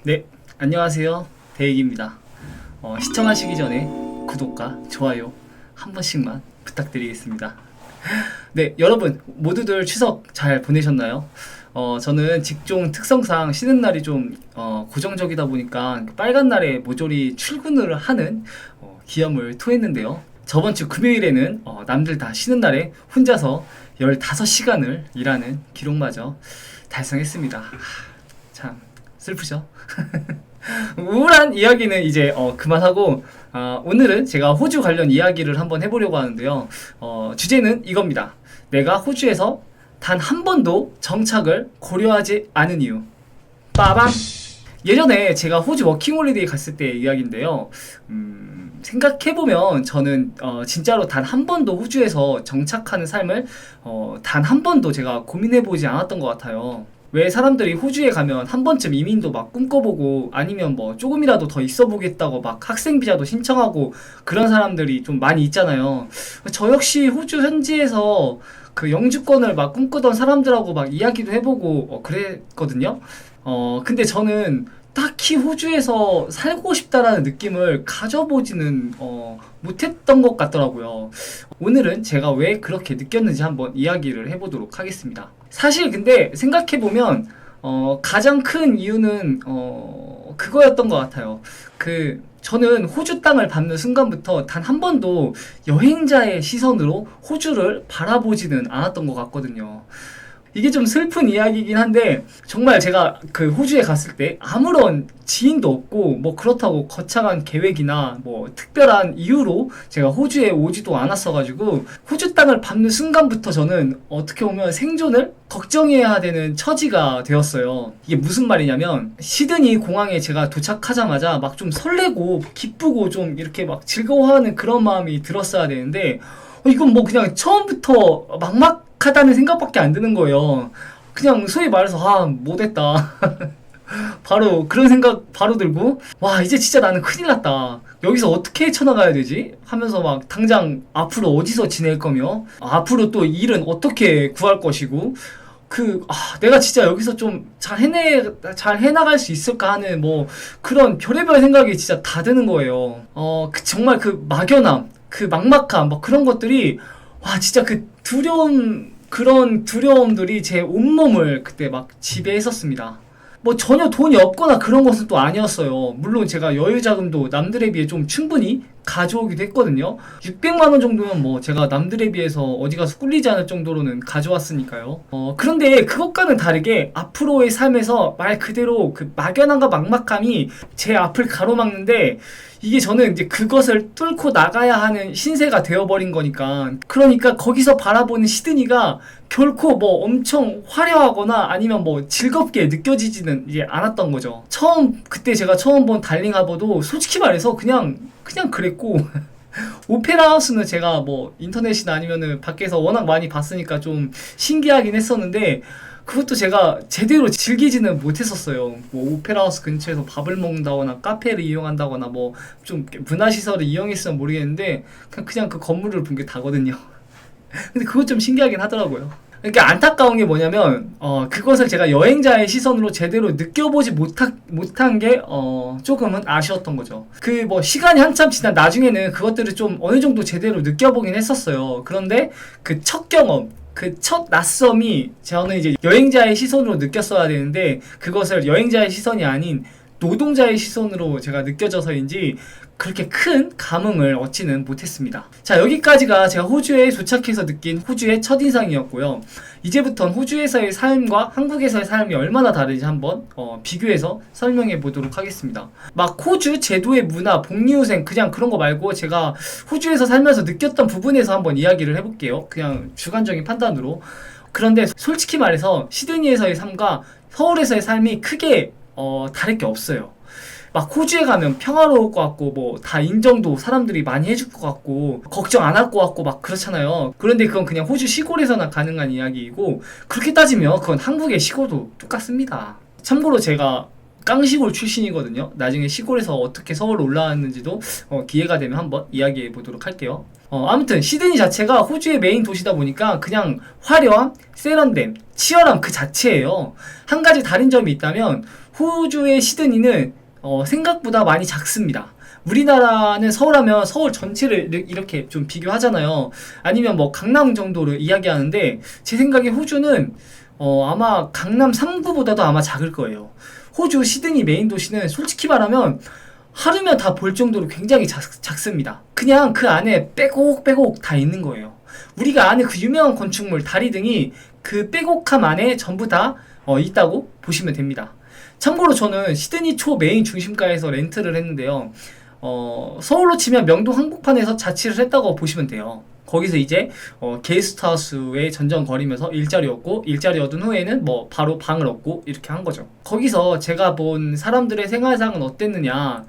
네, 안녕하세요. 대익입니다. 시청하시기 전에 구독과 좋아요 한 번씩만 부탁드리겠습니다. 네, 여러분 모두들 추석 잘 보내셨나요? 저는 직종 특성상 쉬는 날이 좀 고정적이다 보니까 빨간 날에 모조리 출근을 하는 기염을 토했는데요. 저번 주 금요일에는 남들 다 쉬는 날에 혼자서 15시간을 일하는 기록마저 달성했습니다. 참 슬프죠? 우울한 이야기는 이제 그만하고 오늘은 제가 호주 관련 이야기를 한번 해보려고 하는데요. 주제는 이겁니다. 내가 호주에서 단 한 번도 정착을 고려하지 않은 이유. 빠밤! 예전에 제가 호주 워킹홀리데이 갔을 때의 이야기인데요. 생각해보면 저는 진짜로 단 한 번도 호주에서 정착하는 삶을 단 한 번도 제가 고민해보지 않았던 것 같아요. 왜 사람들이 호주에 가면 한 번쯤 이민도 막 꿈꿔보고 아니면 뭐 조금이라도 더 있어보겠다고 막 학생 비자도 신청하고 그런 사람들이 좀 많이 있잖아요. 저 역시 호주 현지에서 그 영주권을 막 꿈꾸던 사람들하고 막 이야기도 해보고 그랬거든요. 근데 저는 딱히 호주에서 살고 싶다라는 느낌을 가져보지는 못했던 것 같더라고요. 오늘은 제가 왜 그렇게 느꼈는지 한번 이야기를 해보도록 하겠습니다. 사실 근데 생각해보면 가장 큰 이유는 그거였던 것 같아요. 저는 호주 땅을 밟는 순간부터 단 한 번도 여행자의 시선으로 호주를 바라보지는 않았던 것 같거든요. 이게 좀 슬픈 이야기이긴 한데 정말 제가 그 호주에 갔을 때 아무런 지인도 없고 뭐 그렇다고 거창한 계획이나 뭐 특별한 이유로 제가 호주에 오지도 않았어가지고 호주 땅을 밟는 순간부터 저는 어떻게 보면 생존을 걱정해야 되는 처지가 되었어요. 이게 무슨 말이냐면 시드니 공항에 제가 도착하자마자 막 좀 설레고 기쁘고 좀 이렇게 막 즐거워하는 그런 마음이 들었어야 되는데 이건 뭐 그냥 처음부터 막막하다는 생각밖에 안 드는 거예요. 그냥 소위 말해서 못했다. 바로 그런 생각 바로 들고 와 이제 진짜 나는 큰일 났다. 여기서 어떻게 헤쳐나가야 되지? 하면서 막 당장 앞으로 어디서 지낼 거며 앞으로 또 일은 어떻게 구할 것이고 내가 진짜 여기서 좀 잘 해나갈 수 있을까 하는 뭐 그런 별의별 생각이 진짜 다 드는 거예요. 정말 그 막연함 그 막막함 뭐 그런 것들이 와 진짜 그런 두려움들이 제 온몸을 그때 막 지배했었습니다. 뭐 전혀 돈이 없거나 그런 것은 또 아니었어요. 물론 제가 여유 자금도 남들에 비해 좀 충분히 가져오기도 했거든요. 600만 원 정도면 뭐 제가 남들에 비해서 어디 가서 꿀리지 않을 정도로는 가져왔으니까요. 그런데 그것과는 다르게 앞으로의 삶에서 말 그대로 그 막연함과 막막함이 제 앞을 가로막는데 이게 저는 이제 그것을 뚫고 나가야 하는 신세가 되어버린 거니까. 그러니까 거기서 바라보는 시드니가 결코 뭐 엄청 화려하거나 아니면 뭐 즐겁게 느껴지지는 이제 않았던 거죠. 그때 제가 처음 본 달링 하버도 솔직히 말해서 그냥 그랬고 오페라 하우스는 제가 뭐 인터넷이나 아니면은 밖에서 워낙 많이 봤으니까 좀 신기하긴 했었는데 그것도 제가 제대로 즐기지는 못했었어요. 뭐 오페라 하우스 근처에서 밥을 먹는다거나 카페를 이용한다거나 뭐 좀 문화시설을 이용했으면 모르겠는데 그냥 그 건물을 본 게 다거든요. 근데 그것 좀 신기하긴 하더라고요. 그러니까 안타까운 게 뭐냐면 그것을 제가 여행자의 시선으로 제대로 느껴보지 못한 게 조금은 아쉬웠던 거죠. 뭐 시간이 한참 지난 나중에는 그것들을 좀 어느 정도 제대로 느껴보긴 했었어요. 그런데 그 첫 경험 그 첫 낯섦이 저는 이제 여행자의 시선으로 느꼈어야 되는데 그것을 여행자의 시선이 아닌 노동자의 시선으로 제가 느껴져서인지 그렇게 큰 감흥을 얻지는 못했습니다. 자, 여기까지가 제가 호주에 도착해서 느낀 호주의 첫인상이었고요. 이제부터는 호주에서의 삶과 한국에서의 삶이 얼마나 다른지 한번 비교해서 설명해 보도록 하겠습니다. 막 호주 제도의 문화, 복리후생 그냥 그런 거 말고 제가 호주에서 살면서 느꼈던 부분에서 한번 이야기를 해볼게요. 그냥 주관적인 판단으로. 그런데 솔직히 말해서 시드니에서의 삶과 서울에서의 삶이 크게 다를 게 없어요. 막 호주에 가면 평화로울 것 같고 뭐 다 인정도 사람들이 많이 해줄 것 같고 걱정 안 할 것 같고 막 그렇잖아요. 그런데 그건 그냥 호주 시골에서나 가능한 이야기이고 그렇게 따지면 그건 한국의 시골도 똑같습니다. 참고로 제가 깡시골 출신이거든요. 나중에 시골에서 어떻게 서울 올라왔는지도 기회가 되면 한번 이야기해 보도록 할게요. 아무튼 시드니 자체가 호주의 메인 도시다 보니까 그냥 화려함, 세련됨, 치열함 그 자체예요. 한 가지 다른 점이 있다면 호주의 시드니는 생각보다 많이 작습니다. 우리나라는 서울하면 서울 전체를 이렇게 좀 비교하잖아요. 아니면 뭐 강남 정도를 이야기하는데 제 생각에 호주는 아마 강남 3구보다도 아마 작을 거예요. 호주 시드니 메인 도시는 솔직히 말하면 하루면 다 볼 정도로 굉장히 작습니다. 그냥 그 안에 빼곡빼곡 다 있는 거예요. 우리가 아는 그 유명한 건축물 다리 등이 그 빼곡함 안에 전부 다 있다고 보시면 됩니다. 참고로 저는 시드니 초 메인 중심가에서 렌트를 했는데요. 서울로 치면 명동 한복판에서 자취를 했다고 보시면 돼요. 거기서 이제 게스트하우스에 전전거리면서 일자리 얻은 후에는 뭐 바로 방을 얻고 이렇게 한 거죠. 거기서 제가 본 사람들의 생활상은 어땠느냐,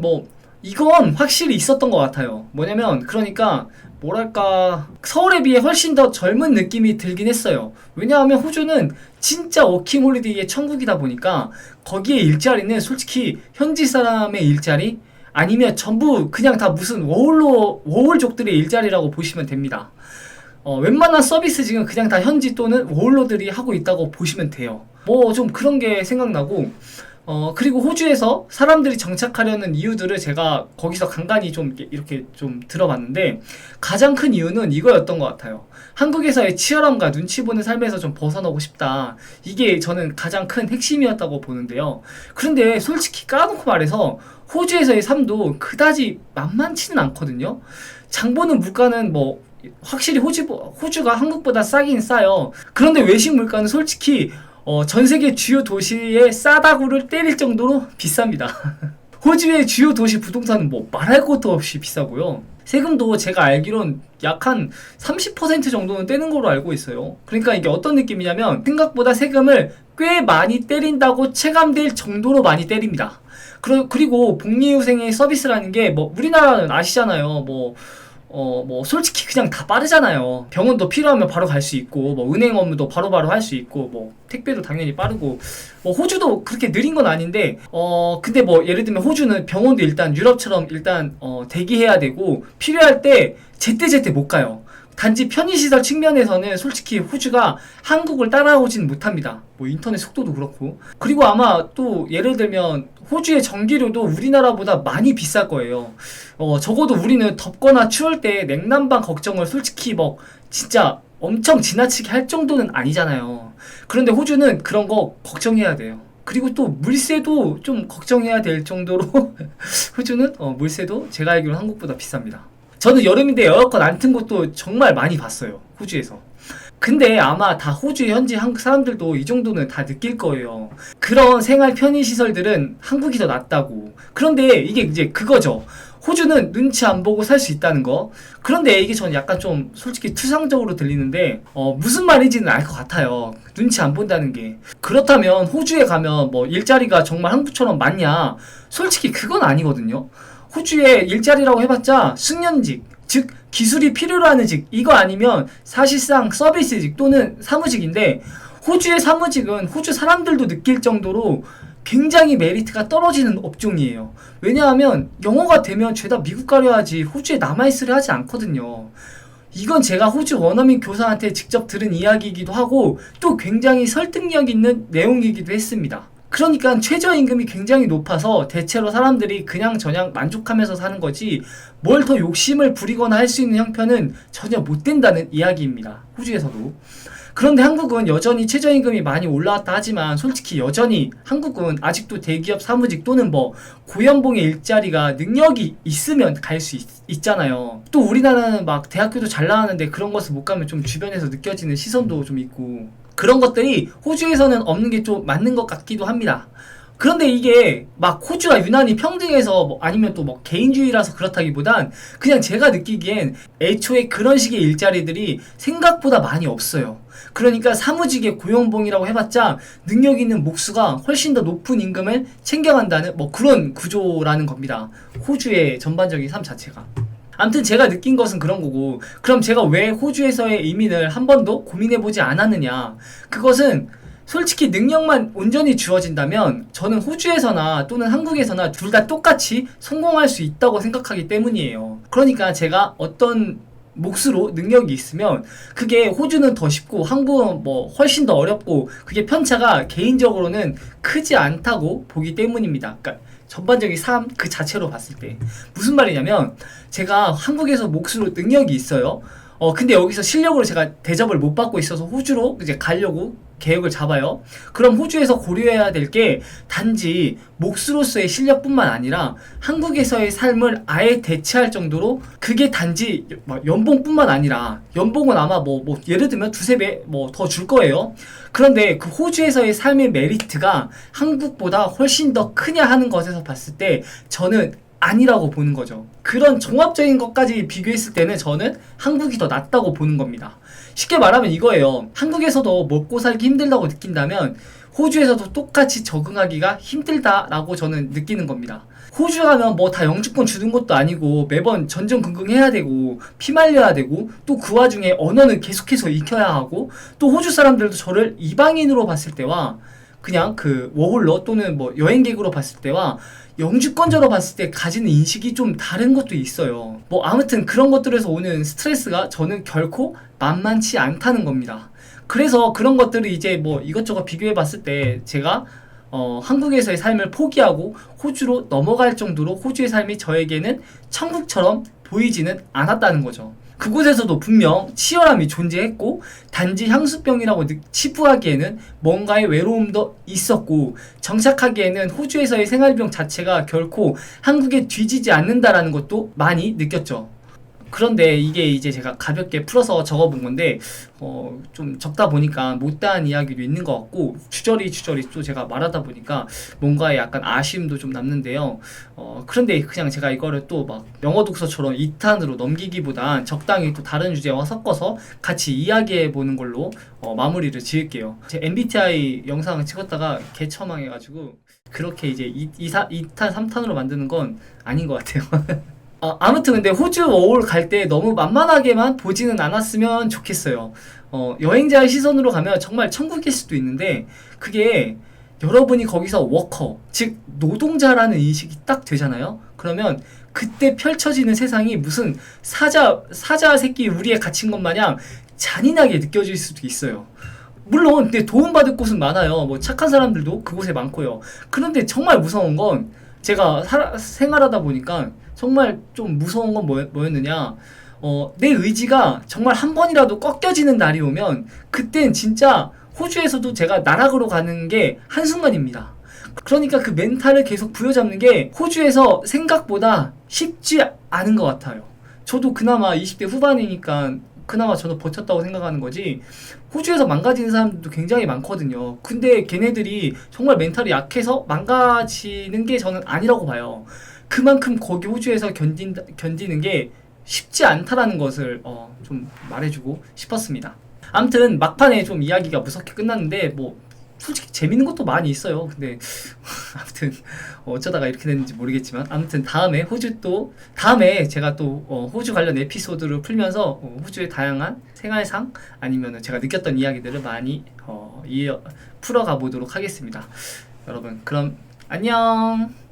뭐 이건 확실히 있었던 것 같아요. 뭐냐면 그러니까 뭐랄까 서울에 비해 훨씬 더 젊은 느낌이 들긴 했어요. 왜냐하면 호주는 진짜 워킹홀리데이의 천국이다 보니까 거기에 일자리는 솔직히 현지 사람의 일자리 아니면 전부 그냥 다 무슨 워홀족들의 일자리라고 보시면 됩니다. 웬만한 서비스직은 그냥 다 현지 또는 워홀러들이 하고 있다고 보시면 돼요. 뭐 좀 그런 게 생각나고, 그리고 호주에서 사람들이 정착하려는 이유들을 제가 거기서 간간히 좀 이렇게 좀 들어봤는데, 가장 큰 이유는 이거였던 것 같아요. 한국에서의 치열함과 눈치 보는 삶에서 좀 벗어나고 싶다. 이게 저는 가장 큰 핵심이었다고 보는데요. 그런데 솔직히 까놓고 말해서 호주에서의 삶도 그다지 만만치는 않거든요. 장보는 물가는 뭐 확실히 호주가 한국보다 싸긴 싸요. 그런데 외식 물가는 솔직히 전 세계 주요 도시의 싸다구를 때릴 정도로 비쌉니다. 호주의 주요 도시 부동산은 뭐 말할 것도 없이 비싸고요. 세금도 제가 알기론 약 한 30% 정도는 떼는 걸로 알고 있어요. 그러니까 이게 어떤 느낌이냐면 생각보다 세금을 꽤 많이 때린다고 체감될 정도로 많이 때립니다. 그리고 복리후생의 서비스라는 게 뭐 우리나라는 아시잖아요. 뭐 솔직히 그냥 다 빠르잖아요. 병원도 필요하면 바로 갈 수 있고, 뭐 은행 업무도 바로바로 할 수 있고, 뭐 택배도 당연히 빠르고, 뭐 호주도 그렇게 느린 건 아닌데, 근데 뭐 예를 들면 호주는 병원도 일단 유럽처럼 일단 대기해야 되고, 필요할 때 제때제때 못 가요. 단지 편의시설 측면에서는 솔직히 호주가 한국을 따라오진 못합니다. 뭐 인터넷 속도도 그렇고. 그리고 아마 또 예를 들면 호주의 전기료도 우리나라보다 많이 비쌀 거예요. 적어도 우리는 덥거나 추울 때 냉난방 걱정을 솔직히 뭐 진짜 엄청 지나치게 할 정도는 아니잖아요. 그런데 호주는 그런 거 걱정해야 돼요. 그리고 또 물세도 좀 걱정해야 될 정도로 호주는 물세도 제가 알기로 한국보다 비쌉니다. 저는 여름인데 에어컨 안 튼 곳도 정말 많이 봤어요. 호주에서. 근데 아마 다 호주 현지 한국 사람들도 이 정도는 다 느낄 거예요. 그런 생활 편의시설들은 한국이 더 낫다고. 그런데 이게 이제 그거죠. 호주는 눈치 안 보고 살 수 있다는 거. 그런데 이게 저는 약간 좀 솔직히 추상적으로 들리는데 무슨 말인지는 알 것 같아요. 눈치 안 본다는 게. 그렇다면 호주에 가면 뭐 일자리가 정말 한국처럼 많냐? 솔직히 그건 아니거든요. 호주에 일자리라고 해봤자 숙련직, 즉 기술이 필요로 하는 직, 이거 아니면 사실상 서비스직 또는 사무직인데, 호주의 사무직은 호주 사람들도 느낄 정도로 굉장히 메리트가 떨어지는 업종이에요. 왜냐하면 영어가 되면 죄다 미국 가려 하지 호주에 남아있으려 하지 않거든요. 이건 제가 호주 원어민 교사한테 직접 들은 이야기이기도 하고 또 굉장히 설득력 있는 내용이기도 했습니다. 그러니까 최저임금이 굉장히 높아서 대체로 사람들이 그냥저냥 만족하면서 사는 거지 뭘 더 욕심을 부리거나 할 수 있는 형편은 전혀 못 된다는 이야기입니다. 호주에서도. 그런데 한국은 여전히 최저임금이 많이 올라왔다 하지만 솔직히 여전히 한국은 아직도 대기업 사무직 또는 뭐 고연봉의 일자리가 능력이 있으면 갈 수 있잖아요. 또 우리나라는 막 대학교도 잘 나왔는데 그런 것을 못 가면 좀 주변에서 느껴지는 시선도 좀 있고, 그런 것들이 호주에서는 없는 게 좀 맞는 것 같기도 합니다. 그런데 이게 막 호주가 유난히 평등해서 뭐 아니면 또 뭐 개인주의라서 그렇다기보단 그냥 제가 느끼기엔 애초에 그런 식의 일자리들이 생각보다 많이 없어요. 그러니까 사무직의 고용봉이라고 해봤자 능력 있는 목수가 훨씬 더 높은 임금을 챙겨간다는 뭐 그런 구조라는 겁니다. 호주의 전반적인 삶 자체가. 아무튼 제가 느낀 것은 그런 거고, 그럼 제가 왜 호주에서의 이민을 한 번도 고민해보지 않았느냐. 그것은 솔직히 능력만 온전히 주어진다면 저는 호주에서나 또는 한국에서나 둘 다 똑같이 성공할 수 있다고 생각하기 때문이에요. 그러니까 제가 어떤 몫으로 능력이 있으면 그게 호주는 더 쉽고 한국은 뭐 훨씬 더 어렵고 그게 편차가 개인적으로는 크지 않다고 보기 때문입니다. 그러니까 전반적인 삶 그 자체로 봤을 때 무슨 말이냐면 제가 한국에서 몫으로 능력이 있어요. 근데 여기서 실력으로 제가 대접을 못 받고 있어서 호주로 이제 가려고 계획을 잡아요. 그럼 호주에서 고려해야 될 게 단지 몫으로서의 실력뿐만 아니라 한국에서의 삶을 아예 대체할 정도로 그게 단지 연봉뿐만 아니라 연봉은 아마 뭐 예를 들면 두세 배 뭐 더 줄 거예요. 그런데 그 호주에서의 삶의 메리트가 한국보다 훨씬 더 크냐 하는 것에서 봤을 때 저는 아니라고 보는 거죠. 그런 종합적인 것까지 비교했을 때는 저는 한국이 더 낫다고 보는 겁니다. 쉽게 말하면 이거예요. 한국에서도 먹고 살기 힘들다고 느낀다면 호주에서도 똑같이 적응하기가 힘들다라고 저는 느끼는 겁니다. 호주 가면 뭐 다 영주권 주는 것도 아니고 매번 전전긍긍해야 되고 피말려야 되고 또 그 와중에 언어는 계속해서 익혀야 하고 또 호주 사람들도 저를 이방인으로 봤을 때와 그냥 그 워홀러 또는 뭐 여행객으로 봤을 때와 영주권자로 봤을 때 가지는 인식이 좀 다른 것도 있어요. 뭐 아무튼 그런 것들에서 오는 스트레스가 저는 결코 만만치 않다는 겁니다. 그래서 그런 것들을 이제 뭐 이것저것 비교해 봤을 때 제가 한국에서의 삶을 포기하고 호주로 넘어갈 정도로 호주의 삶이 저에게는 천국처럼 보이지는 않았다는 거죠. 그곳에서도 분명 치열함이 존재했고 단지 향수병이라고 치부하기에는 뭔가의 외로움도 있었고 정착하기에는 호주에서의 생활비용 자체가 결코 한국에 뒤지지 않는다라는 것도 많이 느꼈죠. 그런데 이게 이제 제가 가볍게 풀어서 적어본 건데 좀 적다 보니까 못다한 이야기도 있는 것 같고 주저리 또 제가 말하다 보니까 뭔가 약간 아쉬움도 좀 남는데요. 그런데 그냥 제가 이거를 또 막 영어 독서처럼 2탄으로 넘기기보단 적당히 또 다른 주제와 섞어서 같이 이야기해 보는 걸로 마무리를 지을게요. 제 MBTI 영상을 찍었다가 개처망해가지고 그렇게 이제 2탄 3탄으로 만드는 건 아닌 것 같아요. 아무튼 근데 호주 워홀 갈 때 너무 만만하게만 보지는 않았으면 좋겠어요. 여행자의 시선으로 가면 정말 천국일 수도 있는데 그게 여러분이 거기서 워커, 즉 노동자라는 인식이 딱 되잖아요. 그러면 그때 펼쳐지는 세상이 무슨 사자 새끼 우리에 갇힌 것 마냥 잔인하게 느껴질 수도 있어요. 물론 근데 도움받을 곳은 많아요. 뭐 착한 사람들도 그곳에 많고요. 그런데 정말 무서운 건 제가 생활하다 보니까 정말 좀 무서운 건 뭐였느냐, 내 의지가 정말 한 번이라도 꺾여지는 날이 오면 그땐 진짜 호주에서도 제가 나락으로 가는 게 한순간입니다. 그러니까 그 멘탈을 계속 부여잡는 게 호주에서 생각보다 쉽지 않은 것 같아요. 저도 그나마 20대 후반이니까 그나마 저도 버텼다고 생각하는 거지 호주에서 망가지는 사람들도 굉장히 많거든요. 근데 걔네들이 정말 멘탈이 약해서 망가지는 게 저는 아니라고 봐요. 그만큼 거기 호주에서 견디는 게 쉽지 않다라는 것을 좀 말해주고 싶었습니다. 아무튼 막판에 좀 이야기가 무섭게 끝났는데 뭐 솔직히 재밌는 것도 많이 있어요. 근데 아무튼 어쩌다가 이렇게 됐는지 모르겠지만 아무튼 다음에 제가 또 호주 관련 에피소드를 풀면서 호주의 다양한 생활상 아니면 제가 느꼈던 이야기들을 많이 풀어가 보도록 하겠습니다. 여러분 그럼 안녕.